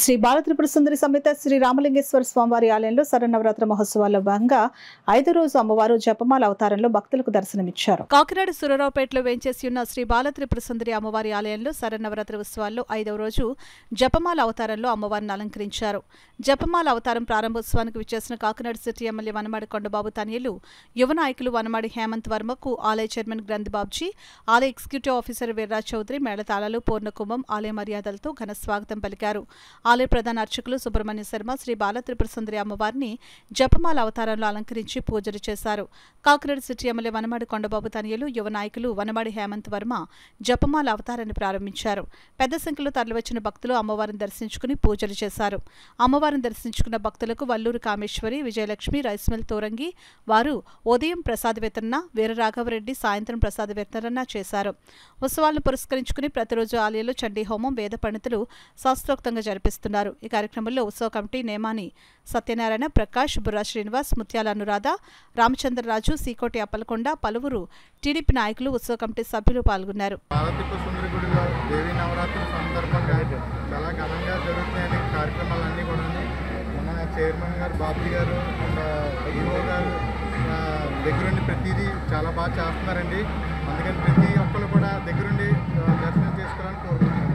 శ్రీ బాలత్రిపుర సుందరి సమేత శ్రీ రామలింగేశ్వర స్వామివారి ఆలయంలో శరన్నవరాత్రి మహోత్సవాల్లో భాగంగా 5వ రోజు అమ్మవారు జపమాల అవతారంలో భక్తులకు దర్శనమిచ్చారు. కాకినాడ సురరావుపేటలో వేంచేసి ఉన్న శ్రీ బాలత్రిపుర సుందరి అమ్మవారి ఆలయంలో శరన్నవరాత్రి ఉత్సవాల్లో 5వ రోజు జపమాల అవతారంలో అమ్మవారిని అలంకరించారు. జపమాల అవతారం ప్రారంభోత్సవానికి విచ్చేసిన కాకినాడ సిటీ ఎమ్మెల్యే వనమాడి కొండబాబు తనయులు యువ నాయకులు వనమాడి హేమంత్ వర్మకు ఆలయ చైర్మన్ గ్రంథబాబ్జీ, ఆలయ ఎగ్జిక్యూటివ్ ఆఫీసర్ వీర్రాజ్ చౌదరి మేళతాళాలు, పూర్ణకుంభం, ఆలయ మర్యాదలతో ఘన స్వాగతం పలికారు. ఆలయ ప్రధాన అర్చకులు సుబ్రహ్మణ్య శర్మ శ్రీ బాలత్రిపుర సుందరి అమ్మవారిని జపమాల అవతారంలో అలంకరించి పూజలు చేశారు. కాకినాడ సిటీ ఎమ్మెల్యే వనమాడి కొండబాబు తనయులు యువ నాయకులు వనమాడి హేమంత్ వర్మ జపమాల అవతారాన్ని ప్రారంభించారు. పెద్ద సంఖ్యలో తరలివచ్చిన భక్తులు అమ్మవారిని దర్శించుకుని పూజలు చేశారు. అమ్మవారిని దర్శించుకున్న భక్తులకు వల్లూరు కామేశ్వరి, విజయలక్ష్మి, రైస్ మిల్ తోరంగి వారు ఉదయం ప్రసాద వితరణ, వీరరాఘవరెడ్డి సాయంత్రం ప్రసాద వితరణ చేశారు. ఉత్సవాలను పురస్కరించుకుని ప్రతిరోజు ఆలయంలో చండీ హోమం, వేద పండితులు శాస్త్రోక్తంగా జరిపిస్తున్నారు. ఈ కార్యక్రమంలో ఉత్సవ కమిటీ నేమాని సత్యనారాయణ, ప్రకాష్, బుర్రా శ్రీనివాస్, ముత్యాల అనురాధ, రామచంద్రరాజు, సీకోటి అప్పలకొండ, పలువురు టీడీపీ నాయకులు, ఉత్సవ కమిటీ సభ్యులు పాల్గొన్నారు. బాలత్రిపుర సుందరి గుడిలో దేవీ నవరాత్రి సందర్భంగా చాలా ఘనంగా జరుగుతున్నాయని కార్యక్రమాలన్నీ కూడా మన చైర్మన్ గారు బాబీ గారు, ఈఓ గారు దగ్గరుండి ప్రతిదీ చాలా బాగా చేస్తున్నారండి. అందుకని ప్రతి ఒక్కరు కూడా దగ్గరుండి దర్శనం చేసుకోవాలని కోరుకుంటున్నాను.